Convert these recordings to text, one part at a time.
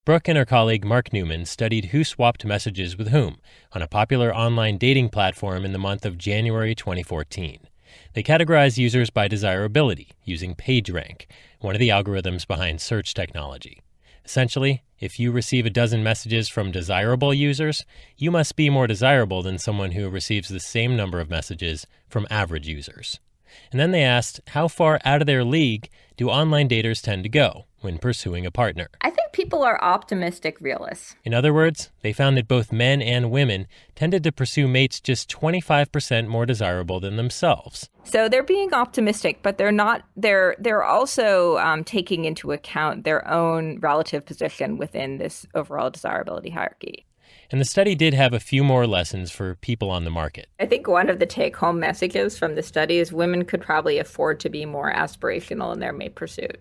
Brooke and her colleague Mark Newman studied who swapped messages with whom on a popular online dating platform in the month of January 2014. They categorized users by desirability using PageRank, one of the algorithms behind search technology. Essentially, if you receive a dozen messages from desirable users, you must be more desirable than someone who receives the same number of messages from average users. And then they asked, how far out of their league do online daters tend to go when pursuing a partner? I think people are optimistic realists. In other words, they found that both men and women tended to pursue mates just 25% more desirable than themselves. So they're being optimistic, but they're also taking into account their own relative position within this overall desirability hierarchy. And the study did have a few more lessons for people on the market. I think one of the take-home messages from the study is women could probably afford to be more aspirational in their mate pursuit.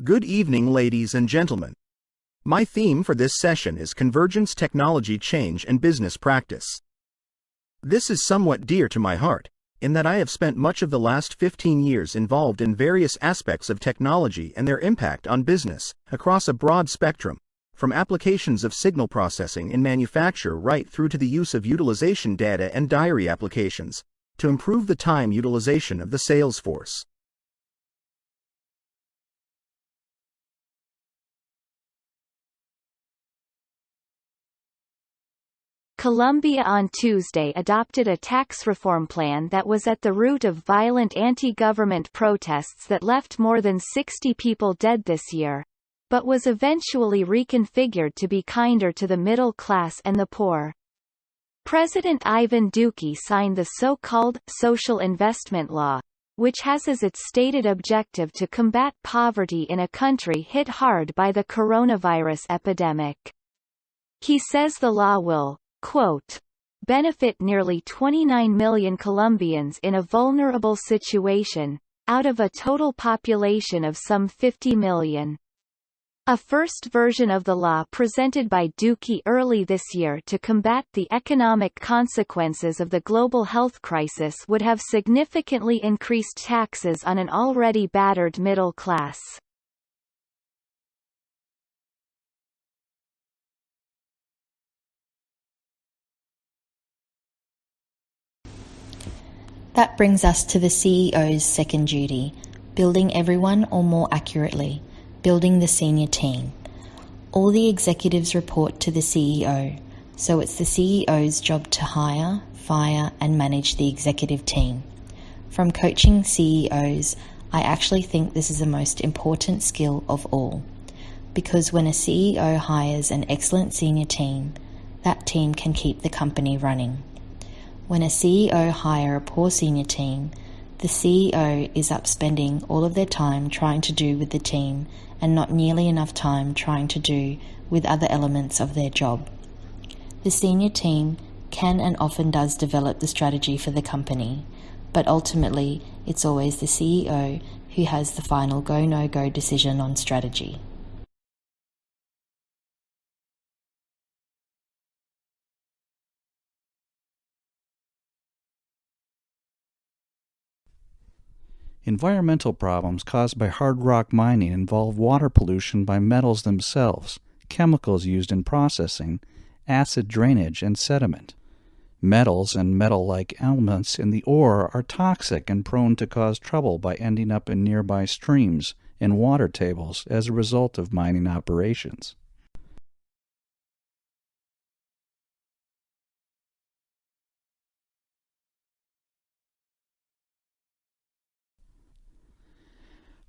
Good evening, ladies and gentlemen. My theme for this session is Convergence Technology Change and Business Practice. This is somewhat dear to my heart, in that I have spent much of the last 15 years involved in various aspects of technology and their impact on business, across a broad spectrum, from applications of signal processing in manufacture right through to the use of utilization data and diary applications, to improve the time utilization of the sales force. Colombia on Tuesday adopted a tax reform plan that was at the root of violent anti-government protests that left more than 60 people dead this year, but was eventually reconfigured to be kinder to the middle class and the poor. President Ivan Duque signed the so-called social investment law, which has as its stated objective to combat poverty in a country hit hard by the coronavirus epidemic. He says the law will, quote, benefit nearly 29 million Colombians in a vulnerable situation, out of a total population of some 50 million. A first version of the law presented by Duque early this year to combat the economic consequences of the global health crisis would have significantly increased taxes on an already battered middle class. That brings us to the CEO's second duty, building everyone, or more accurately, building the senior team. All the executives report to the CEO, so it's the CEO's job to hire, fire, and manage the executive team. From coaching CEOs, I actually think this is the most important skill of all, because when a CEO hires an excellent senior team, that team can keep the company running. When a CEO hires a poor senior team, the CEO is up spending all of their time trying to do with the team and not nearly enough time trying to do with other elements of their job. The senior team can and often does develop the strategy for the company, but ultimately it's always the CEO who has the final go-no-go decision on strategy. Environmental problems caused by hard rock mining involve water pollution by metals themselves, chemicals used in processing, acid drainage, and sediment. Metals and metal-like elements in the ore are toxic and prone to cause trouble by ending up in nearby streams and water tables as a result of mining operations.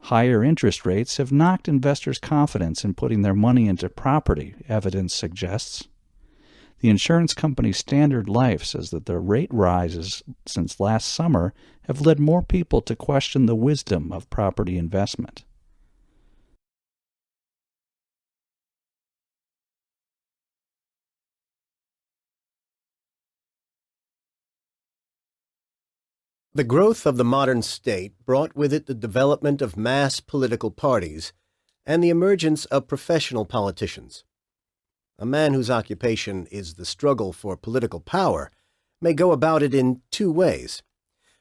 Higher interest rates have knocked investors' confidence in putting their money into property, evidence suggests. The insurance company Standard Life says that the rate rises since last summer have led more people to question the wisdom of property investment. The growth of the modern state brought with it the development of mass political parties and the emergence of professional politicians. A man whose occupation is the struggle for political power may go about it in two ways.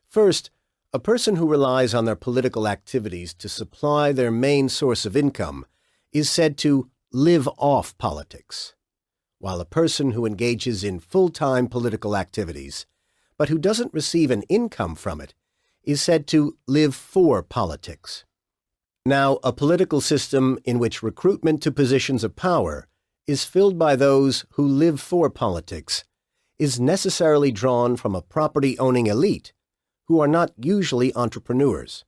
First, a person who relies on their political activities to supply their main source of income is said to live off politics, while a person who engages in full-time political activities, but who doesn't receive an income from it, is said to live for politics. Now, a political system in which recruitment to positions of power is filled by those who live for politics is necessarily drawn from a property-owning elite who are not usually entrepreneurs.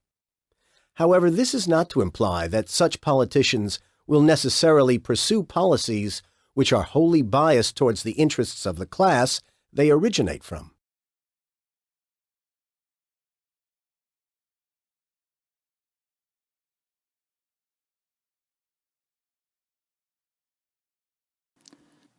However, this is not to imply that such politicians will necessarily pursue policies which are wholly biased towards the interests of the class they originate from.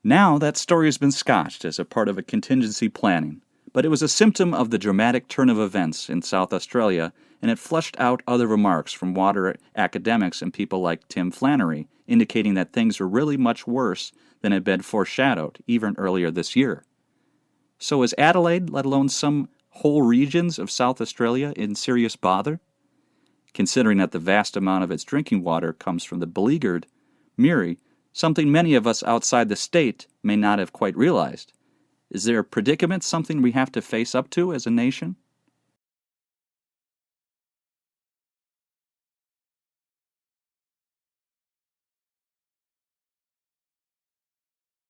Now that story has been scotched as a part of a contingency planning, but it was a symptom of the dramatic turn of events in South Australia, and it flushed out other remarks from water academics and people like Tim Flannery, indicating that things were really much worse than had been foreshadowed even earlier this year. So is Adelaide, let alone some whole regions of South Australia, in serious bother? Considering that the vast amount of its drinking water comes from the beleaguered Murray, something many of us outside the state may not have quite realized. Is there a predicament, something we have to face up to as a nation?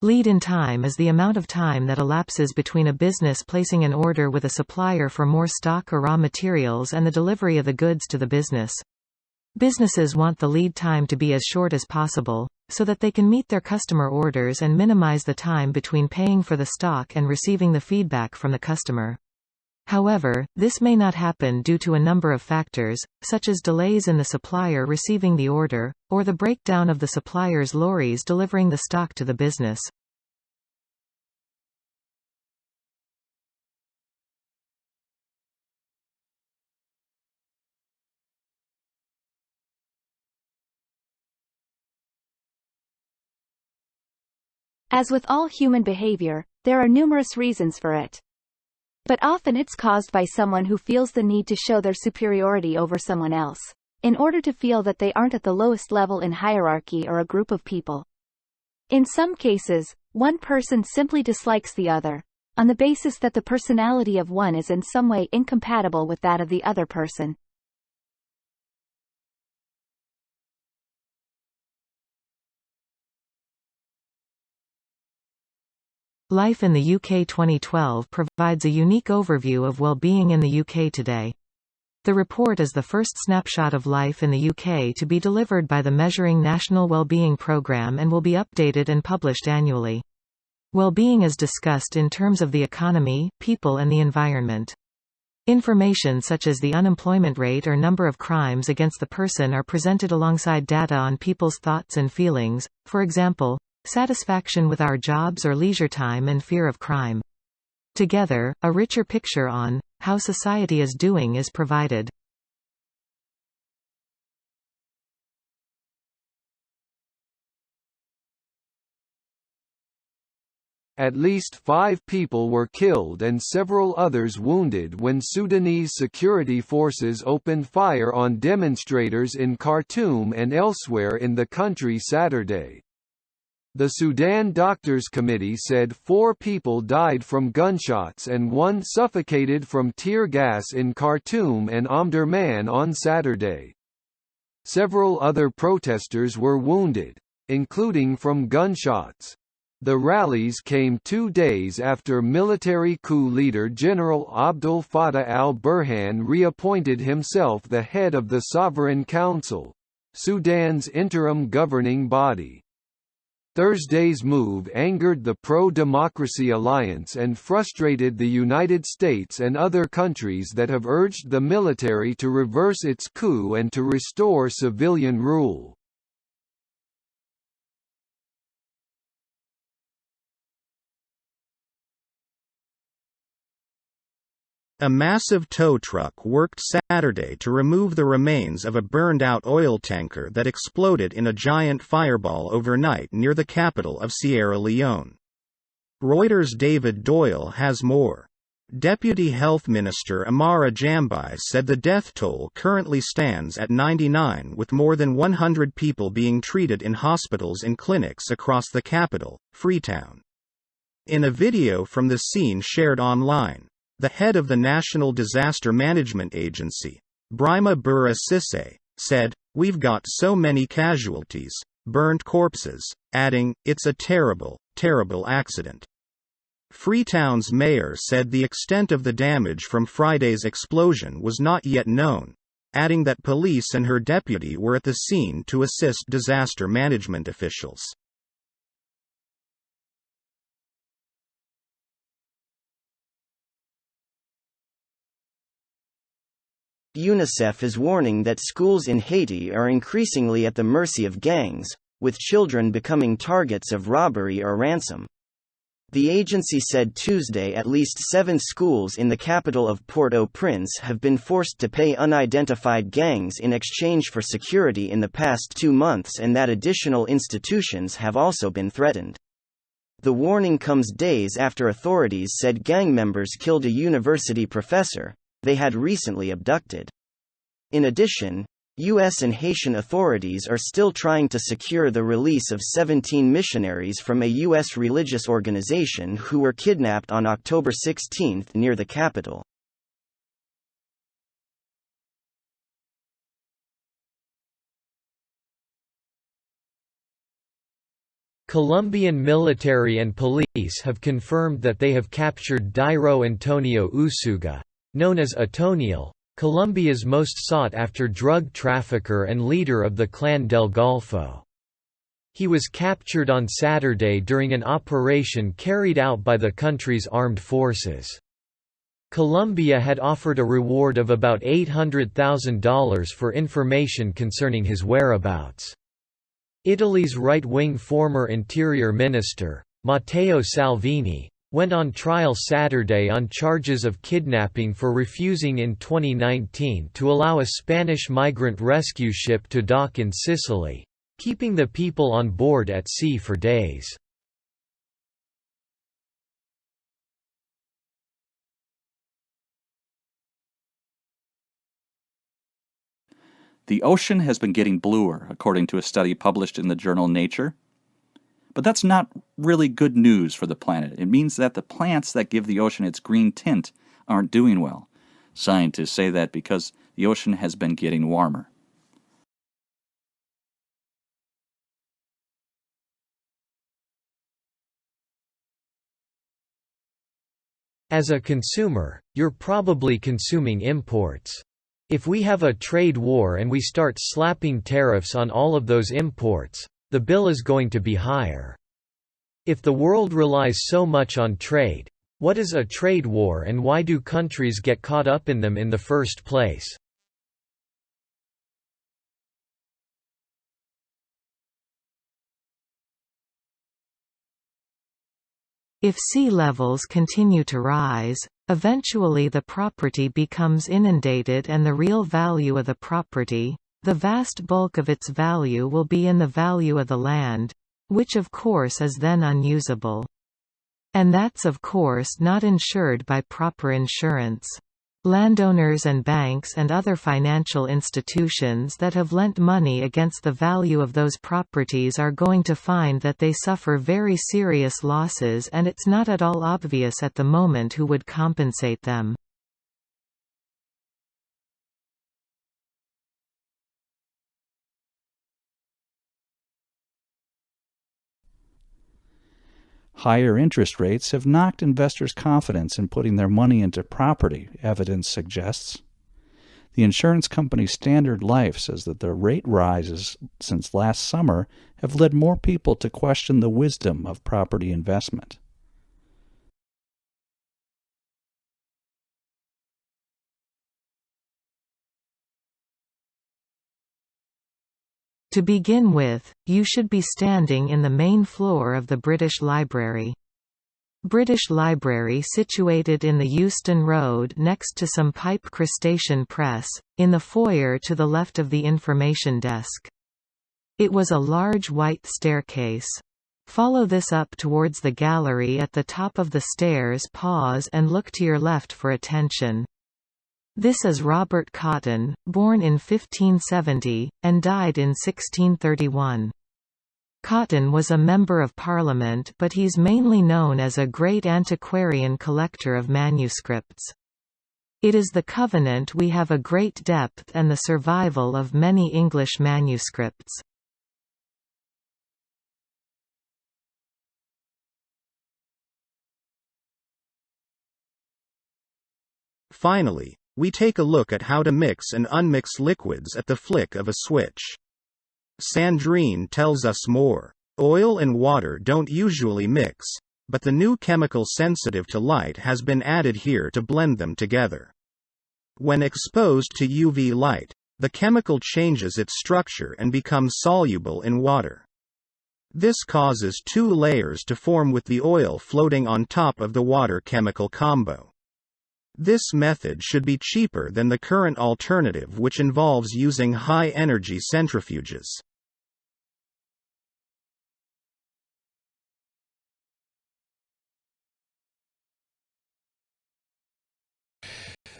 Lead in time is the amount of time that elapses between a business placing an order with a supplier for more stock or raw materials and the delivery of the goods to the business. Businesses want the lead time to be as short as possible, so that they can meet their customer orders and minimize the time between paying for the stock and receiving the feedback from the customer. However, this may not happen due to a number of factors, such as delays in the supplier receiving the order, or the breakdown of the supplier's lorries delivering the stock to the business. As with all human behavior, there are numerous reasons for it. But often it's caused by someone who feels the need to show their superiority over someone else, in order to feel that they aren't at the lowest level in hierarchy or a group of people. In some cases, one person simply dislikes the other, on the basis that the personality of one is in some way incompatible with that of the other person. Life in the UK 2012 provides a unique overview of well-being in the UK today. The report is the first snapshot of life in the UK to be delivered by the Measuring National Wellbeing Programme and will be updated and published annually. Well-being is discussed in terms of the economy, people and the environment. Information such as the unemployment rate or number of crimes against the person are presented alongside data on people's thoughts and feelings, for example, satisfaction with our jobs or leisure time and fear of crime. Together, a richer picture on how society is doing is provided. At least 5 people were killed and several others wounded when Sudanese security forces opened fire on demonstrators in Khartoum and elsewhere in the country Saturday. The Sudan Doctors Committee said 4 people died from gunshots and 1 suffocated from tear gas in Khartoum and Omdurman on Saturday. Several other protesters were wounded, including from gunshots. The rallies came 2 days after military coup leader General Abdel Fattah al-Burhan reappointed himself the head of the Sovereign Council, Sudan's interim governing body. Thursday's move angered the pro-democracy alliance and frustrated the United States and other countries that have urged the military to reverse its coup and to restore civilian rule. A massive tow truck worked Saturday to remove the remains of a burned-out oil tanker that exploded in a giant fireball overnight near the capital of Sierra Leone. Reuters' David Doyle has more. Deputy Health Minister Amara Jambai said the death toll currently stands at 99, with more than 100 people being treated in hospitals and clinics across the capital, Freetown. In a video from the scene shared online, the head of the National Disaster Management Agency, Brima Bura Sisse, said, "We've got so many casualties, burnt corpses," adding, "It's a terrible, terrible accident." Freetown's mayor said the extent of the damage from Friday's explosion was not yet known, adding that police and her deputy were at the scene to assist disaster management officials. UNICEF is warning that schools in Haiti are increasingly at the mercy of gangs, with children becoming targets of robbery or ransom. The agency said Tuesday at least 7 schools in the capital of Port-au-Prince have been forced to pay unidentified gangs in exchange for security in the past 2 months, and that additional institutions have also been threatened. The warning comes days after authorities said gang members killed a university professor they had recently abducted. In addition, U.S. and Haitian authorities are still trying to secure the release of 17 missionaries from a U.S. religious organization who were kidnapped on October 16 near the capital. Colombian military and police have confirmed that they have captured Dairo Antonio Usuga, known as Otoniel, Colombia's most sought-after drug trafficker and leader of the Clan del Golfo. He was captured on Saturday during an operation carried out by the country's armed forces. Colombia had offered a reward of about $800,000 for information concerning his whereabouts. Italy's right-wing former interior minister, Matteo Salvini, went on trial Saturday on charges of kidnapping for refusing in 2019 to allow a Spanish migrant rescue ship to dock in Sicily, keeping the people on board at sea for days. The ocean has been getting bluer, according to a study published in the journal Nature. But that's not really good news for the planet. It means that the plants that give the ocean its green tint aren't doing well. Scientists say that because the ocean has been getting warmer. As a consumer, you're probably consuming imports. If we have a trade war and we start slapping tariffs on all of those imports, the bill is going to be higher. If the world relies so much on trade, what is a trade war and why do countries get caught up in them in the first place? If sea levels continue to rise, eventually the property becomes inundated and the real value of the property, the vast bulk of its value, will be in the value of the land, which of course is then unusable. And that's of course not insured by proper insurance. Landowners and banks and other financial institutions that have lent money against the value of those properties are going to find that they suffer very serious losses, and it's not at all obvious at the moment who would compensate them. Higher interest rates have knocked investors' confidence in putting their money into property, evidence suggests. The insurance company Standard Life says that the rate rises since last summer have led more people to question the wisdom of property investment. To begin with, you should be standing in the main floor of the British Library. British Library, situated in the Euston Road next to some pipe crustacean press, in the foyer to the left of the information desk. It was a large white staircase. Follow this up towards the gallery at the top of the stairs. Pause and look to your left for attention. This is Robert Cotton, born in 1570, and died in 1631. Cotton was a Member of Parliament, but he's mainly known as a great antiquarian collector of manuscripts. It is the Covenant we have a great depth and the survival of many English manuscripts. Finally, we take a look at how to mix and unmix liquids at the flick of a switch. Sandrine tells us more. Oil and water don't usually mix, but the new chemical sensitive to light has been added here to blend them together. When exposed to UV light, the chemical changes its structure and becomes soluble in water. This causes two layers to form with the oil floating on top of the water chemical combo. This method should be cheaper than the current alternative, which involves using high-energy centrifuges.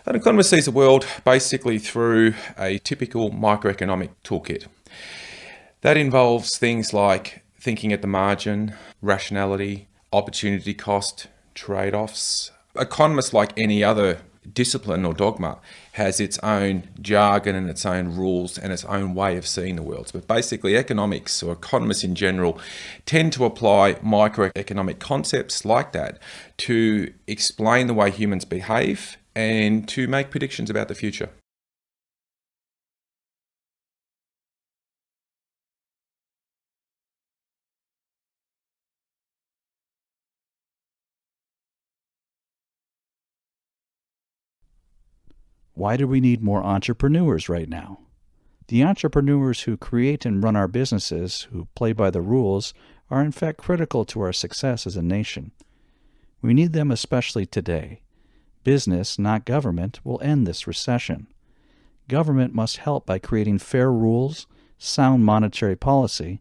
An economist sees the world basically through a typical microeconomic toolkit. That involves things like thinking at the margin, rationality, opportunity cost, trade-offs. Economists, like any other discipline or dogma, has its own jargon and its own rules and its own way of seeing the world. But basically, economics, or economists in general, tend to apply microeconomic concepts like that to explain the way humans behave and to make predictions about the future. Why do we need more entrepreneurs right now? The entrepreneurs who create and run our businesses, who play by the rules, are in fact critical to our success as a nation. We need them especially today. Business, not government, will end this recession. Government must help by creating fair rules, sound monetary policy,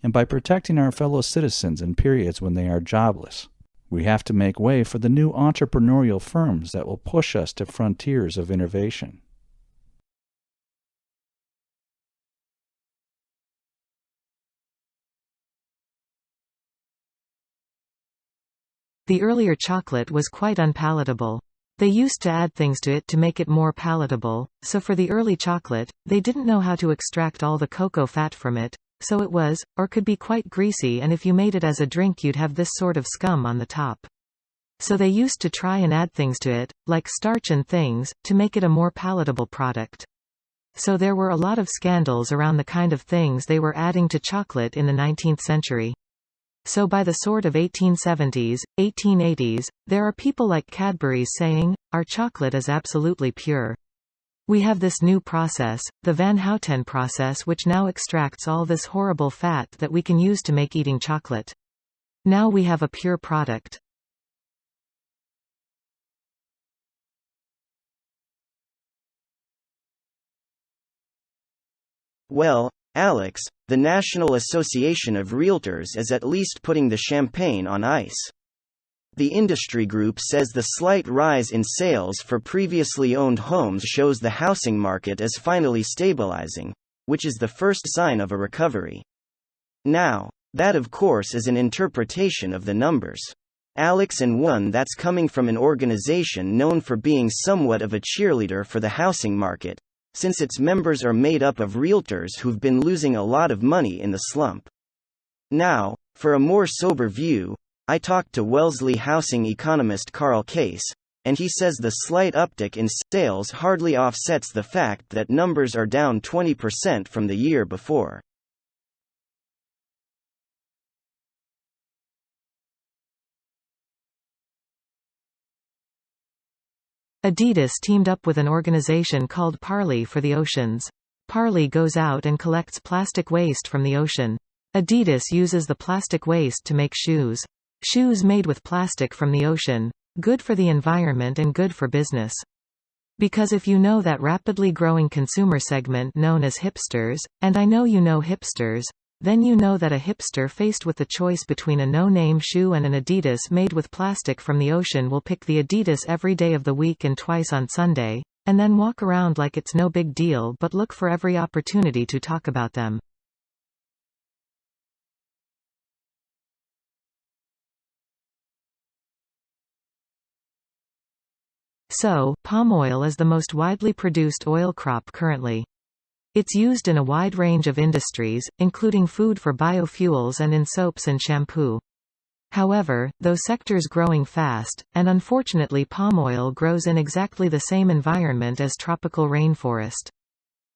and by protecting our fellow citizens in periods when they are jobless. We have to make way for the new entrepreneurial firms that will push us to frontiers of innovation. The earlier chocolate was quite unpalatable. They used to add things to it to make it more palatable, so for the early chocolate, they didn't know how to extract all the cocoa fat from it, so it was, or could be quite greasy, and if you made it as a drink you'd have this sort of scum on the top. So they used to try and add things to it, like starch and things, to make it a more palatable product. So there were a lot of scandals around the kind of things they were adding to chocolate in the 19th century. So by the sort of 1870s, 1880s, there are people like Cadbury's saying, our chocolate is absolutely pure. We have this new process, the Van Houten process, which now extracts all this horrible fat that we can use to make eating chocolate. Now we have a pure product. Well, Alex, the National Association of Realtors is at least putting the champagne on ice. The industry group says the slight rise in sales for previously owned homes shows the housing market is finally stabilizing, which is the first sign of a recovery. Now, that of course is an interpretation of the numbers, Alex, and one that's coming from an organization known for being somewhat of a cheerleader for the housing market, since its members are made up of realtors who've been losing a lot of money in the slump. Now, for a more sober view, I talked to Wellesley housing economist Carl Case, and he says the slight uptick in sales hardly offsets the fact that numbers are down 20% from the year before. Adidas teamed up with an organization called Parley for the Oceans. Parley goes out and collects plastic waste from the ocean. Adidas uses the plastic waste to make shoes. Shoes made with plastic from the ocean. Good for the environment and good for business. Because if you know that rapidly growing consumer segment known as hipsters, and I know you know hipsters, then you know that a hipster faced with the choice between a no-name shoe and an Adidas made with plastic from the ocean will pick the Adidas every day of the week and twice on Sunday, and then walk around like it's no big deal but look for every opportunity to talk about them. So, palm oil is the most widely produced oil crop currently. It's used in a wide range of industries, including food for biofuels and in soaps and shampoo. However, those sectors growing fast, and unfortunately palm oil grows in exactly the same environment as tropical rainforest.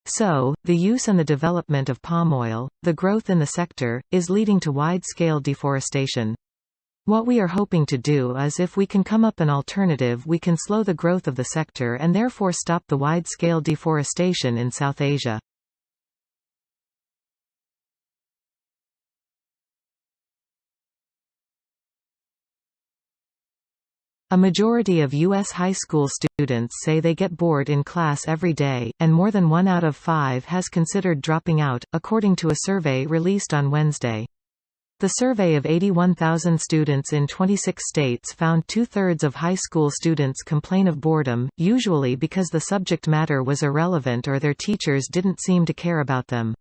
So, the use and the development of palm oil, the growth in the sector, is leading to wide-scale deforestation. What we are hoping to do is if we can come up an alternative we can slow the growth of the sector and therefore stop the wide-scale deforestation in South Asia. A majority of U.S. high school students say they get bored in class every day, and more than 1 out of 5 has considered dropping out, according to a survey released on Wednesday. The survey of 81,000 students in 26 states found 2/3 of high school students complain of boredom, usually because the subject matter was irrelevant or their teachers didn't seem to care about them.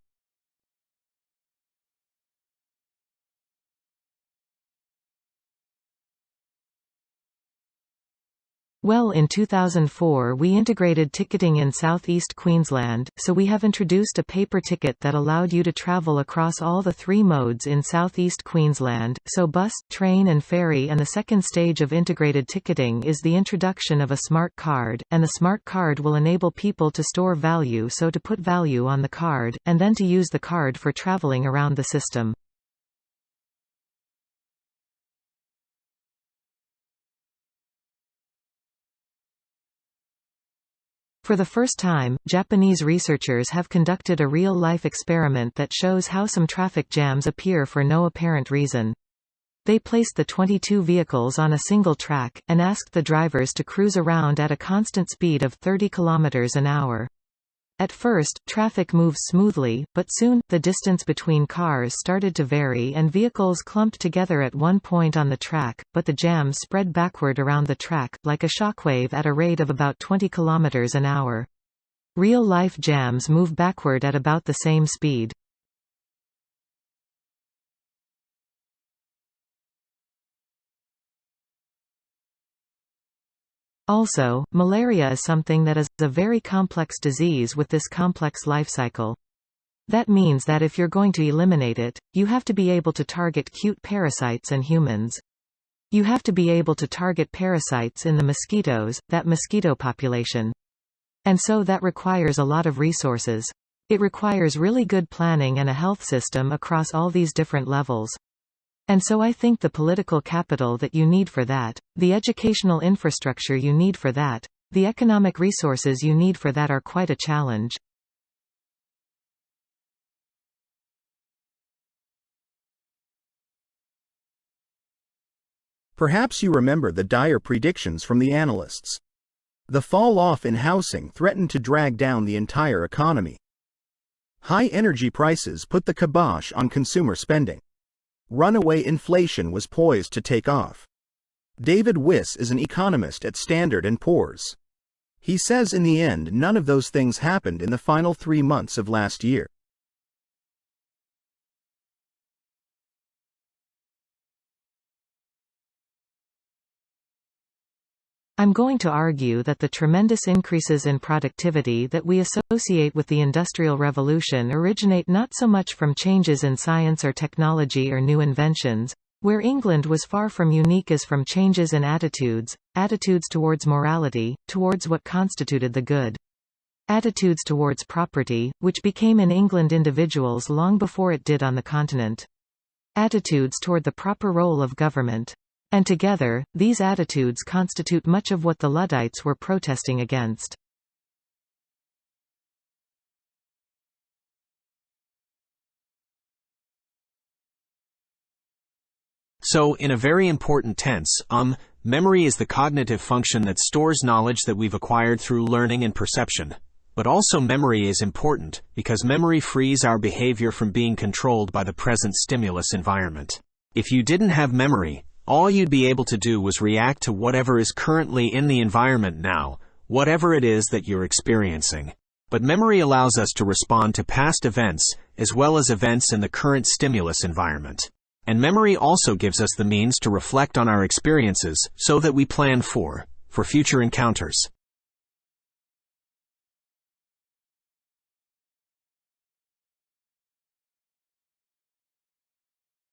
Well, in 2004 we integrated ticketing in southeast Queensland, so we have introduced a paper ticket that allowed you to travel across all the 3 modes in southeast Queensland, so bus, train and ferry, and the second stage of integrated ticketing is the introduction of a smart card, and the smart card will enable people to store value, so to put value on the card, and then to use the card for travelling around the system. For the first time, Japanese researchers have conducted a real-life experiment that shows how some traffic jams appear for no apparent reason. They placed the 22 vehicles on a single track, and asked the drivers to cruise around at a constant speed of 30 km an hour. At first, traffic moves smoothly, but soon, the distance between cars started to vary and vehicles clumped together at one point on the track, but the jams spread backward around the track, like a shockwave at a rate of about 20 km an hour. Real-life jams move backward at about the same speed. Also, malaria is something that is a very complex disease with this complex life cycle. That means that if you're going to eliminate it, you have to be able to target cute parasites and humans. You have to be able to target parasites in the mosquitoes, that mosquito population. And so that requires a lot of resources. It requires really good planning and a health system across all these different levels. And so I think the political capital that you need for that, the educational infrastructure you need for that, the economic resources you need for that are quite a challenge. Perhaps you remember the dire predictions from the analysts. The fall-off in housing threatened to drag down the entire economy. High energy prices put the kibosh on consumer spending. Runaway inflation was poised to take off. David Wiss is an economist at Standard & Poor's. He says in the end none of those things happened in the final 3 months of last year. I'm going to argue that the tremendous increases in productivity that we associate with the Industrial Revolution originate not so much from changes in science or technology or new inventions, where England was far from unique, as from changes in attitudes towards morality, towards what constituted the good. Attitudes towards property, which became in England individuals long before it did on the continent. Attitudes toward the proper role of government. And together, these attitudes constitute much of what the Luddites were protesting against. So, in a very important tense, memory is the cognitive function that stores knowledge that we've acquired through learning and perception. But also memory is important, because memory frees our behavior from being controlled by the present stimulus environment. If you didn't have memory, all you'd be able to do was react to whatever is currently in the environment now, whatever it is that you're experiencing. But memory allows us to respond to past events, as well as events in the current stimulus environment. And memory also gives us the means to reflect on our experiences, so that we plan for future encounters.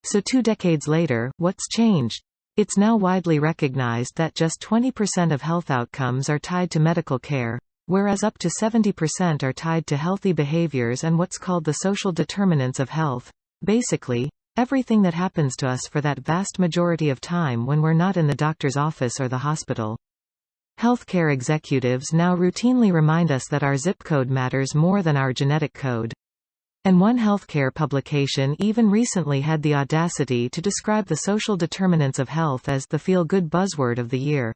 So 2 decades later, what's changed? It's now widely recognized that just 20% of health outcomes are tied to medical care, whereas up to 70% are tied to healthy behaviors and what's called the social determinants of health. Basically, everything that happens to us for that vast majority of time when we're not in the doctor's office or the hospital. Healthcare executives now routinely remind us that our zip code matters more than our genetic code. And one healthcare publication even recently had the audacity to describe the social determinants of health as the feel-good buzzword of the year.